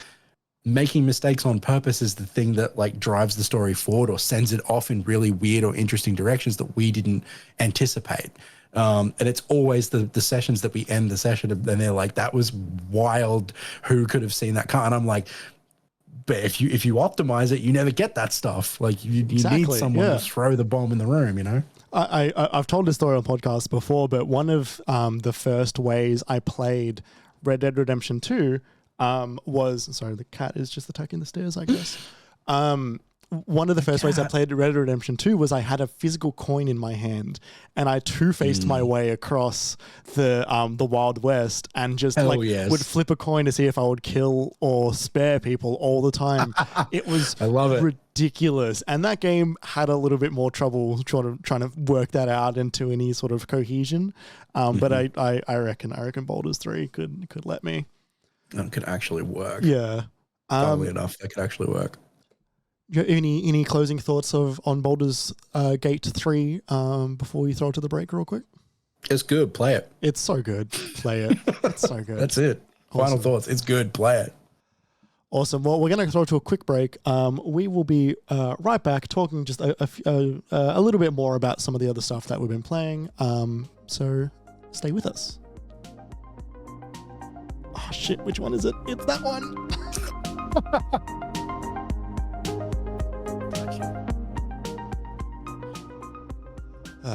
making mistakes on purpose is the thing that like drives the story forward or sends it off in really weird or interesting directions that we didn't anticipate. And it's always the sessions that we end the session and they're like, that was wild. Who could have seen that car? And I'm like, but if you optimize it, you never get that stuff. Like you need someone to throw the bomb in the room, you know? I've told this story on podcasts before, but one of the first ways I played Red Dead Redemption 2 was, sorry, the cat is just attacking the stairs, I guess. One of the first ways I played Red Dead Redemption 2 was I had a physical coin in my hand and I two-faced my way across the Wild West and just would flip a coin to see if I would kill or spare people all the time. It was ridiculous. And that game had a little bit more trouble trying to work that out into any sort of cohesion. But I reckon Baldur's 3 could let me. That could actually work. Yeah. Funnily enough, that could actually work. Any closing thoughts on Baldur's Gate 3 before we throw it to the break real quick? It's good. Play it. It's so good. Play it. It's so good. That's it. Awesome. Final thoughts. It's good. Play it. Awesome. Well, we're going to throw to a quick break. We will be right back talking just a little bit more about some of the other stuff that we've been playing. So stay with us. Oh, shit. Which one is it? It's that one.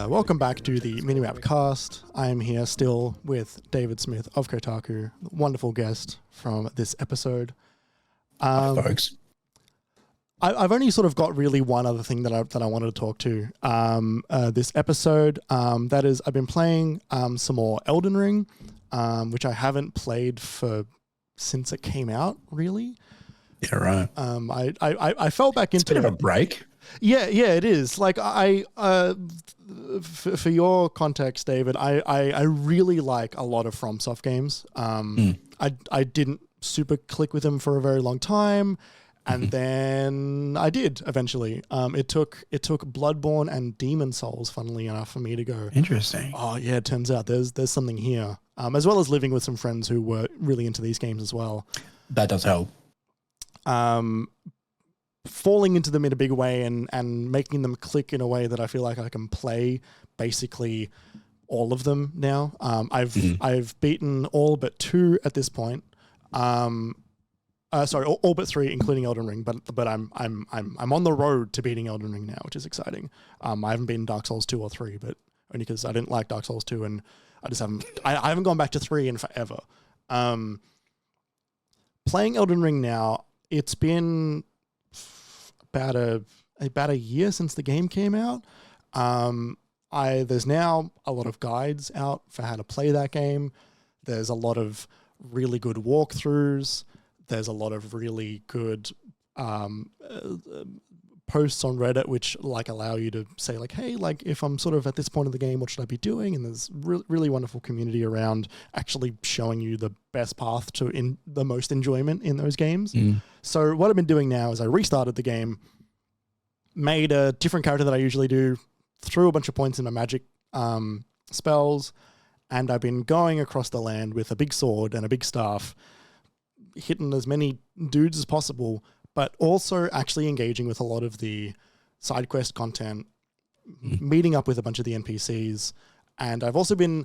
Welcome back to the MiniMapCast. I am here still with David Smith of Kotaku, wonderful guest from this episode. Folks, I've only sort of got really one other thing that I wanted to talk to this episode. That is, I've been playing some more Elden Ring, which I haven't played since it came out, really. Yeah, right. I fell back into a bit of a break. Yeah, it is. Like for your context, David, I really like a lot of FromSoft games. I didn't super click with them for a very long time, and then I did eventually. It took Bloodborne and Demon Souls, funnily enough, for me to go, interesting. Oh yeah, it turns out there's something here. As well as living with some friends who were really into these games as well. That does help. Falling into them in a big way and making them click in a way that I feel like I can play basically all of them now. I've beaten all but 2 at this point. Sorry, all but 3, including Elden Ring. But I'm on the road to beating Elden Ring now, which is exciting. I haven't beaten Dark Souls 2 or 3, but only because I didn't like Dark Souls 2, and I just haven't. I haven't gone back to 3 in forever. Playing Elden Ring now, it's been about a year since the game came out. There's now a lot of guides out for how to play that game. There's a lot of really good walkthroughs. There's a lot of really good posts on Reddit which like allow you to say like, hey, like if I'm sort of at this point of the game, what should I be doing? And there's really wonderful community around actually showing you the best path to the most enjoyment in those games. So what I've been doing now is I restarted the game, made a different character that I usually do, threw a bunch of points in my magic spells, and I've been going across the land with a big sword and a big staff, hitting as many dudes as possible, but also actually engaging with a lot of the side quest content, meeting up with a bunch of the NPCs. And I've also been,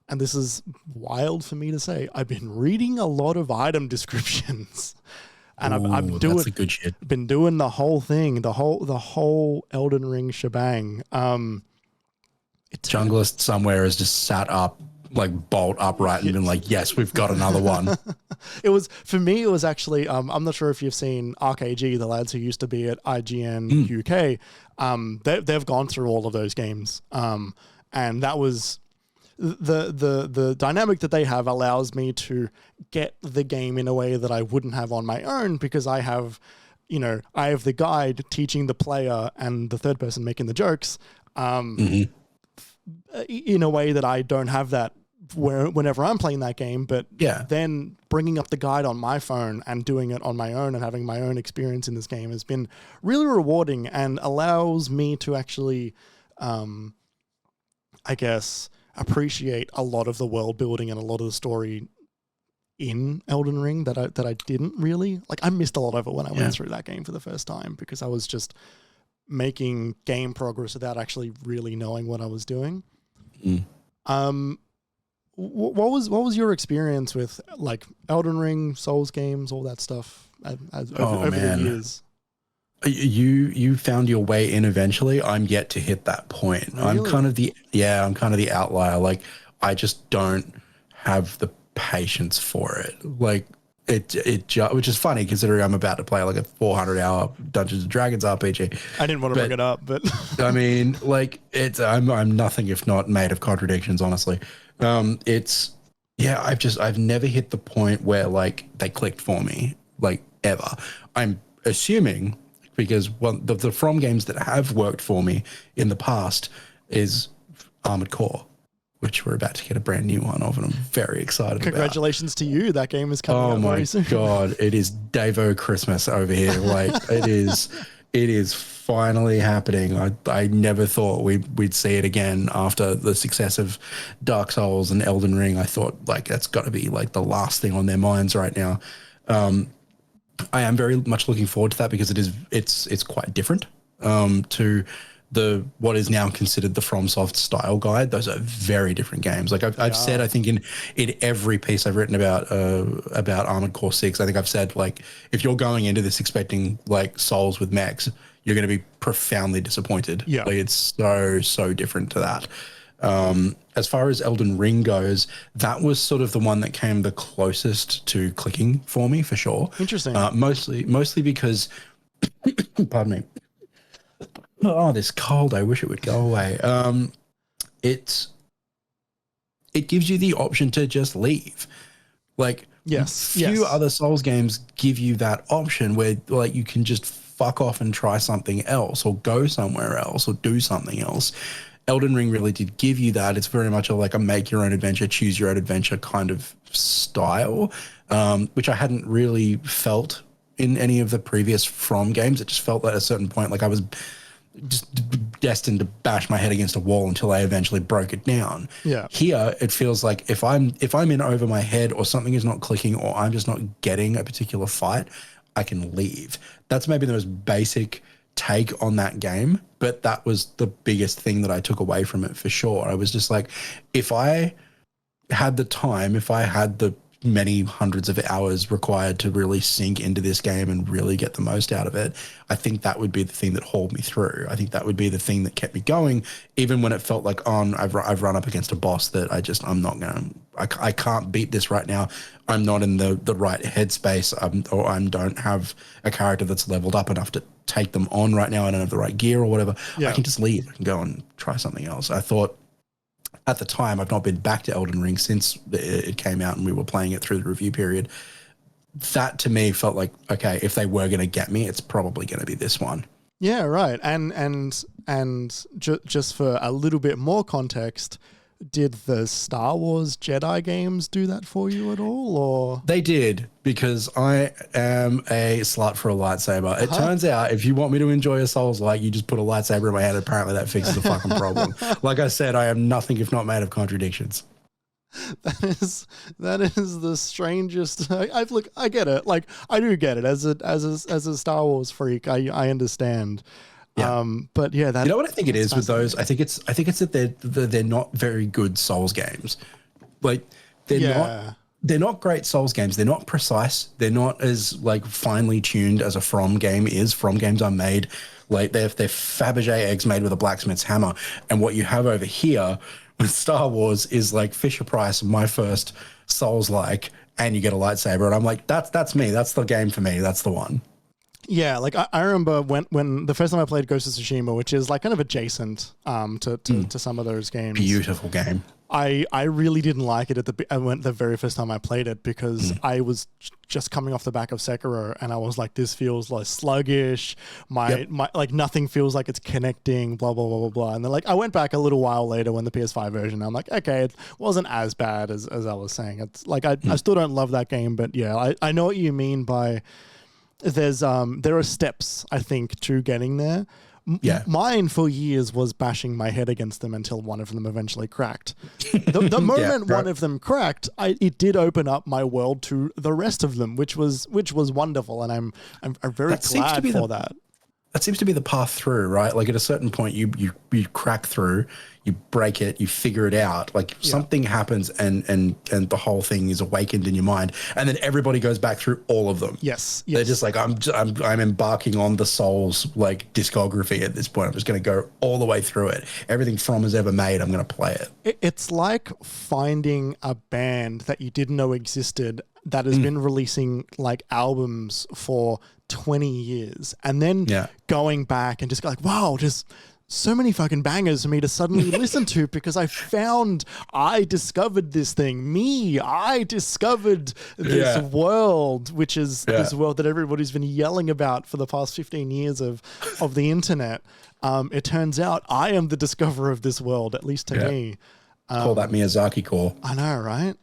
and this is wild for me to say, I've been reading a lot of item descriptions. And I'm doing that's good shit. Been doing the whole thing, the whole Elden Ring shebang. Junglist somewhere has just sat up, like bolt upright, and been like, yes, we've got another one. It was, for me, it was actually, I'm not sure if you've seen ArcAG, the lads who used to be at IGN UK. They've gone through all of those games. And that was the dynamic that they have allows me to get the game in a way that I wouldn't have on my own, because I have the guide teaching the player and the third person making the jokes in a way that I don't have that whenever I'm playing that game. But then bringing up the guide on my phone and doing it on my own and having my own experience in this game has been really rewarding and allows me to actually, I guess, appreciate a lot of the world building and a lot of the story in Elden Ring that I didn't really like. I missed a lot of it when I went through that game for the first time, because I was just making game progress without actually really knowing what I was doing. What was your experience with like Elden Ring, Souls games, all that stuff over the years? You found your way in eventually. I'm yet to hit that point. Really? I'm kind of the outlier. Like, I just don't have the patience for it. Like, which is funny considering I'm about to play like a 400-hour Dungeons and Dragons RPG. I didn't want to bring it up, but I mean, like, I'm nothing if not made of contradictions, honestly. I've never hit the point where like they clicked for me, like, ever. I'm assuming, because the From games that have worked for me in the past is Armored Core, which we're about to get a brand new one of, and I'm very excited Congratulations to you. That game is coming out very soon. Oh my God. It is Davo Christmas over here. Like, it is finally happening. I never thought we'd see it again after the success of Dark Souls and Elden Ring. I thought, like, that's got to be like the last thing on their minds right now. I am very much looking forward to that, because it's quite different to what is now considered the FromSoft style guide. Those are very different games. Like I've said, I think in every piece I've written about Armored Core 6, I think I've said, like, if you're going into this expecting like Souls with mechs, you're going to be profoundly disappointed. Yeah, like, it's so different to that. As far as Elden Ring goes, that was sort of the one that came the closest to clicking for me, for sure. Interesting. Mostly because, pardon me. Oh, this cold. I wish it would go away. It gives you the option to just leave. Like, few other Souls games give you that option where, like, you can just fuck off and try something else, or go somewhere else, or do something else. Elden Ring really did give you that. It's very much a make your own adventure, choose your own adventure kind of style, which I hadn't really felt in any of the previous From games. It just felt at a certain point like I was just destined to bash my head against a wall until I eventually broke it down. Yeah. Here, it feels like if I'm in over my head, or something is not clicking, or I'm just not getting a particular fight, I can leave. That's maybe the most basic take on that game, but that was the biggest thing that I took away from it, for sure. I was just like, if I had the time, if I had the many hundreds of hours required to really sink into this game and really get the most out of it, I think that would be the thing that hauled me through. I think that would be the thing that kept me going, even when it felt like, I've run up against a boss that I can't beat this right now. I'm not in the right headspace, or I don't have a character that's leveled up enough to take them on right now. I don't have the right gear or whatever. I can just leave and go and try something else. I thought, at the time, I've not been back to Elden Ring since it came out and we were playing it through the review period. That to me felt like, okay, if they were going to get me, it's probably going to be this one. Yeah, right. And just for a little bit more context, did the Star Wars Jedi games do that for you at all, or? They did, because I am a slut for a lightsaber. It turns out if you want me to enjoy a Souls-like, you just put a lightsaber in my hand. Apparently that fixes the fucking problem. Like I said, I am nothing if not made of contradictions. That is the strangest. I get it. Like, I do get it as a Star Wars freak. I understand. Yeah. But yeah, that, you know what I think it is with those? I think it's that they're not very good Souls games. Like they're not great Souls games. They're not precise. They're not as like finely tuned as a From game is. From games are made like they're Fabergé eggs made with a blacksmith's hammer. And what you have over here with Star Wars is like Fisher Price, my first Souls like, and you get a lightsaber. And I'm like, that's me. That's the game for me. That's the one. Yeah, like I remember when the first time I played Ghost of Tsushima, which is like kind of adjacent to some of those games. Beautiful game. I really didn't like it the very first time I played it, because I was just coming off the back of Sekiro and I was like, this feels like sluggish. My like nothing feels like it's connecting, blah blah blah blah blah. And then like I went back a little while later when the PS5 version, I'm like, okay, it wasn't as bad as I was saying. It's like I still don't love that game, but yeah, I know what you mean by there are steps, I think, to getting there. Mine for years was bashing my head against them until one of them eventually cracked. The moment one of them cracked, it did open up my world to the rest of them, which was wonderful, and I'm very glad for that. That seems to be the path through, right? Like at a certain point, you crack through, you break it, you figure it out. Like something happens, and the whole thing is awakened in your mind, and then everybody goes back through all of them. Yes. They're just like, I'm embarking on the Souls like discography at this point. I'm just going to go all the way through it. Everything From has ever made, I'm going to play it. It's like finding a band that you didn't know existed that has been releasing like albums for 20 years and then going back and just like, wow, just so many fucking bangers for me to suddenly listen to, because I discovered this thing. I discovered this world, which is this world that everybody's been yelling about for the past 15 years of the internet. It turns out I am the discoverer of this world, at least to me. Call that Miyazaki call. I know, right?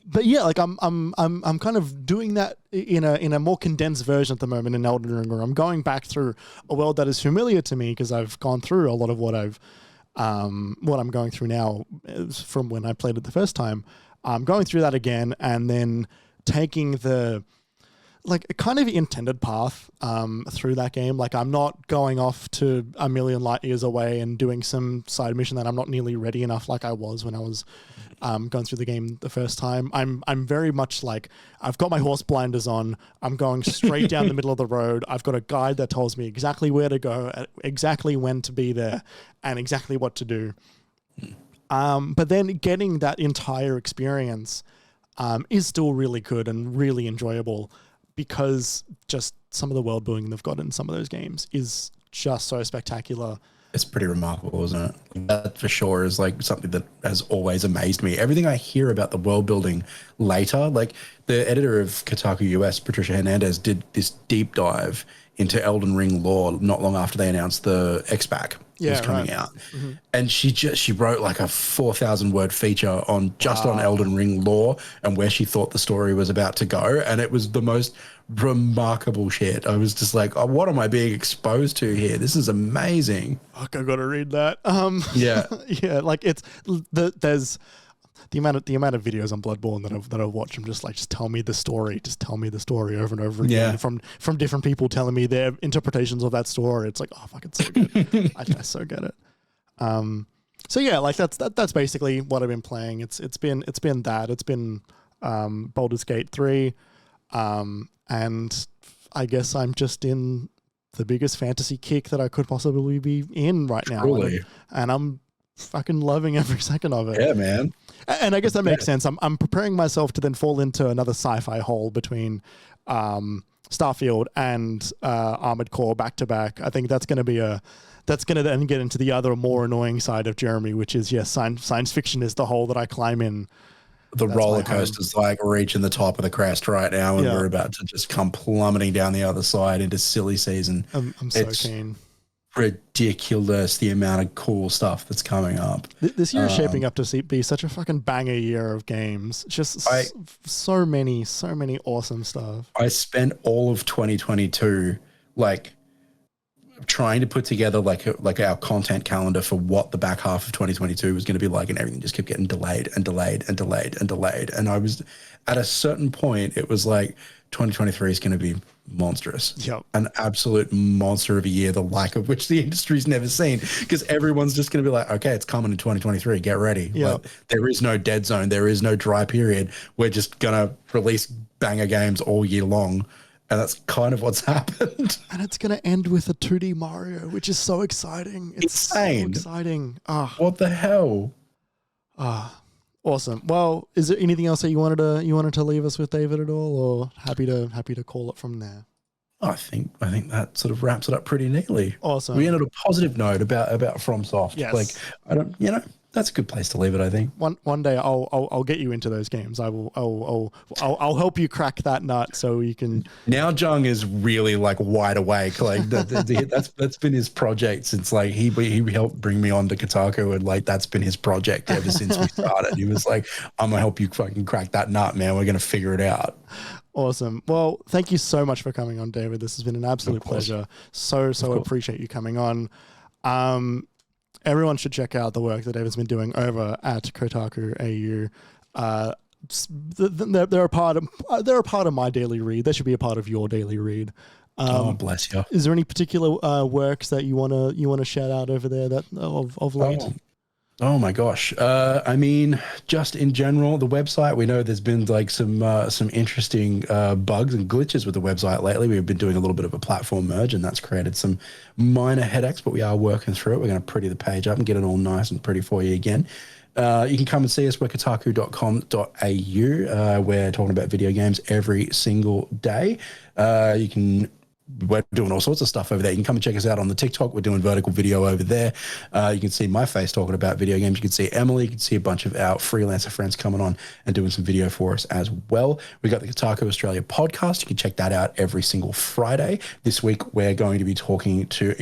But yeah, like I'm kind of doing that in a more condensed version at the moment in Elden Ring, where I'm going back through a world that is familiar to me because I've gone through a lot of what I'm going through now from when I played it the first time. I'm going through that again, and then taking the like a kind of intended path through that game. Like I'm not going off to a million light years away and doing some side mission that I'm not nearly ready enough like I was when I was going through the game the first time. I'm very much like, I've got my horse blinders on. I'm going straight down the middle of the road. I've got a guide that tells me exactly where to go, exactly when to be there, and exactly what to do. But then getting that entire experience is still really good and really enjoyable, because just some of the world building they've got in some of those games is just so spectacular. It's pretty remarkable, isn't it? That for sure is like something that has always amazed me. Everything I hear about the world building later, like the editor of Kotaku US, Patricia Hernandez, did this deep dive into Elden Ring lore not long after they announced the X-Pack was coming out. Mm-hmm. And she wrote like a 4,000 word feature on Elden Ring lore and where she thought the story was about to go. And it was the most remarkable shit. I was just like, oh, what am I being exposed to here? This is amazing. Fuck, I gotta read that. Yeah. Yeah, like it's there's the amount of videos on Bloodborne that I've watched. I'm just like, just tell me the story over and over again from different people telling me their interpretations of that story. It's like, oh fuck, it's so good. I so get it. So yeah, like that's basically what I've been playing. It's been Baldur's Gate 3, and I guess I'm just in the biggest fantasy kick that I could possibly be in right now. And I'm fucking loving every second of it. Yeah, man. And I guess that makes sense. I'm preparing myself to then fall into another sci-fi hole between Starfield and Armored Core back to back. I think that's going to then get into the other more annoying side of Jeremy, which is, yes, science fiction is the hole that I climb in. The roller coaster's like reaching the top of the crest right now, and we're about to just come plummeting down the other side into silly season. I'm so keen. Ridiculous the amount of cool stuff that's coming up. This year is shaping up to be such a fucking banger year of games. Just so many awesome stuff. I spent all of 2022 like trying to put together like our content calendar for what the back half of 2022 was going to be like, and everything just kept getting delayed. And I was at a certain point, it was like 2023 is going to be monstrous. Yep. An absolute monster of a year, the like of which the industry's never seen, because everyone's just going to be like, okay, it's coming in 2023, get ready. Yep. Like, there is no dead zone, there is no dry period. We're just going to release banger games all year long. And that's kind of what's happened. And it's going to end with a 2D Mario, which is so exciting. It's insane. So exciting. What the hell? Awesome. Well, is there anything else that you wanted to leave us with, David, at all, or happy to call it from there? I think that sort of wraps it up pretty neatly. Awesome. We ended a positive note about FromSoft. Yes. Like, I don't, that's a good place to leave it, I think. One day I'll get you into those games. I'll help you crack that nut so you can. Now Jung is really like wide awake. Like that's been his project since like he helped bring me on to Kotaku, and like that's been his project ever since we started. He was like, I'm gonna help you fucking crack that nut, man. We're gonna figure it out. Awesome. Well, thank you so much for coming on, David. This has been an absolute pleasure. So appreciate you coming on. Everyone should check out the work that David's been doing over at KotakuAU. They're a part of my daily read. They should be a part of your daily read. Bless you. Is there any particular works that you wanna shout out over there that of late? Oh my gosh. I mean, just in general, the website, we know there's been like some interesting bugs and glitches with the website lately. We've been doing a little bit of a platform merge, and that's created some minor headaches, but we are working through it. We're going to pretty the page up and get it all nice and pretty for you again. You can come and see us. We're kotaku.com.au. We're talking about video games every single day. We're doing all sorts of stuff over there. You can come and check us out on the TikTok. We're doing vertical video over there. You can see my face talking about video games. You can see Emily. You can see a bunch of our freelancer friends coming on and doing some video for us as well. We got the Kotaku Australia podcast. You can check that out every single Friday. This week, we're going to be talking to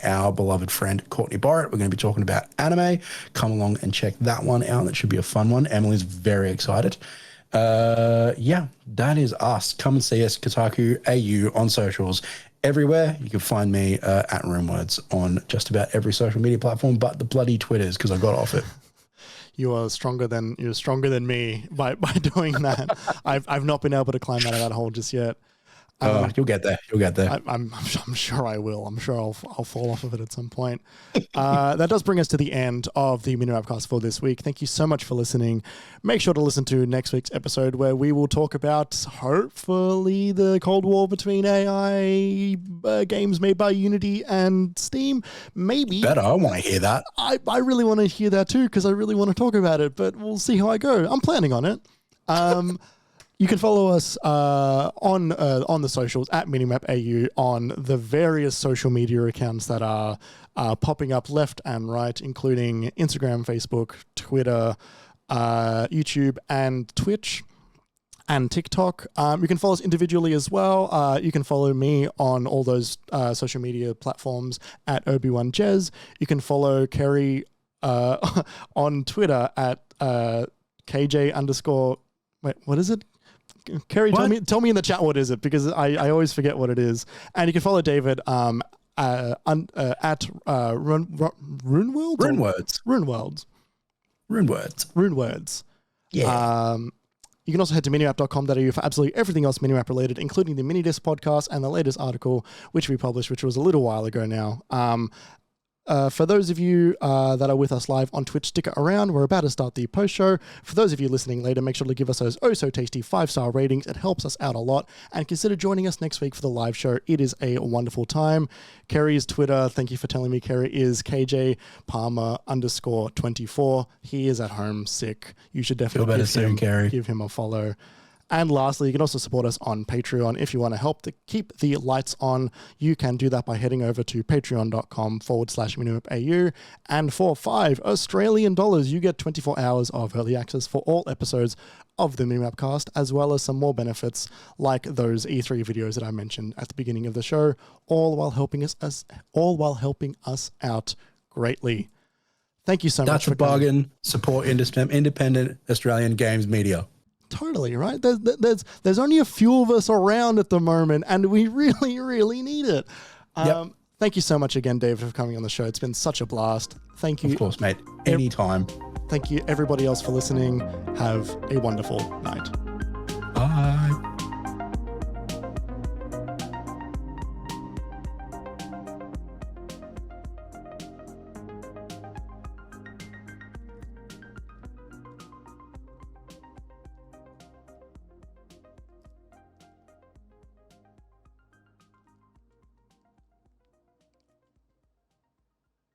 our beloved friend, Courtney Barrett. We're going to be talking about anime. Come along and check that one out. That should be a fun one. Emily's very excited. That is us. Come and see us, KotakuAU, on socials everywhere. You can find me at RoomWords on just about every social media platform, but the bloody Twitters, because I got off it. You're stronger than me by doing that. I've not been able to climb out of that hole just yet. You'll get there. I'm sure I will. I'm sure I'll fall off of it at some point. That does bring us to the end of the MiniMapCast for this week. Thank you so much for listening. Make sure to listen to next week's episode, where we will talk about, hopefully, the Cold War between AI games made by Unity and Steam. Maybe. Better. I want to hear that. I really want to hear that too, because I really want to talk about it, but we'll see how I go. I'm planning on it. You can follow us on the socials at MiniMapAU on the various social media accounts that are popping up left and right, including Instagram, Facebook, Twitter, YouTube, and Twitch, and TikTok. You can follow us individually as well. You can follow me on all those social media platforms at Obi-Wan You can follow Kerry on Twitter at KJ_. Wait, what is it? Kerry, tell me in the chat what is it, because I always forget what it is. And you can follow David at Runewords. Yeah. You can also head to minimap.com.au for absolutely everything else Minimap related, including the Minidisc podcast and the latest article, which we published, which was a little while ago now. For those of you that are with us live on Twitch, stick around. We're about to start the post show. For those of you listening later, make sure to give us those oh so tasty 5-star ratings. It helps us out a lot. And consider joining us next week for the live show. It is a wonderful time. Kerry's Twitter, thank you for telling me, Kerry, is KJ Palmer _24. He is at home sick. You should definitely give him a follow. And lastly, you can also support us on Patreon. If you want to help to keep the lights on, you can do that by heading over to patreon.com/MiniMapAU. And for $5 you get 24 hours of early access for all episodes of the MiniMapCast, as well as some more benefits like those E3 videos that I mentioned at the beginning of the show, all while helping us out greatly. Thank you so much. That's a bargain. Support independent Australian games media. Totally, right? There's only a few of us around at the moment, and we really, really need it. Thank you so much again, David, for coming on the show. It's been such a blast. Thank you. Of course, mate. Anytime. Thank you, everybody else, for listening. Have a wonderful night.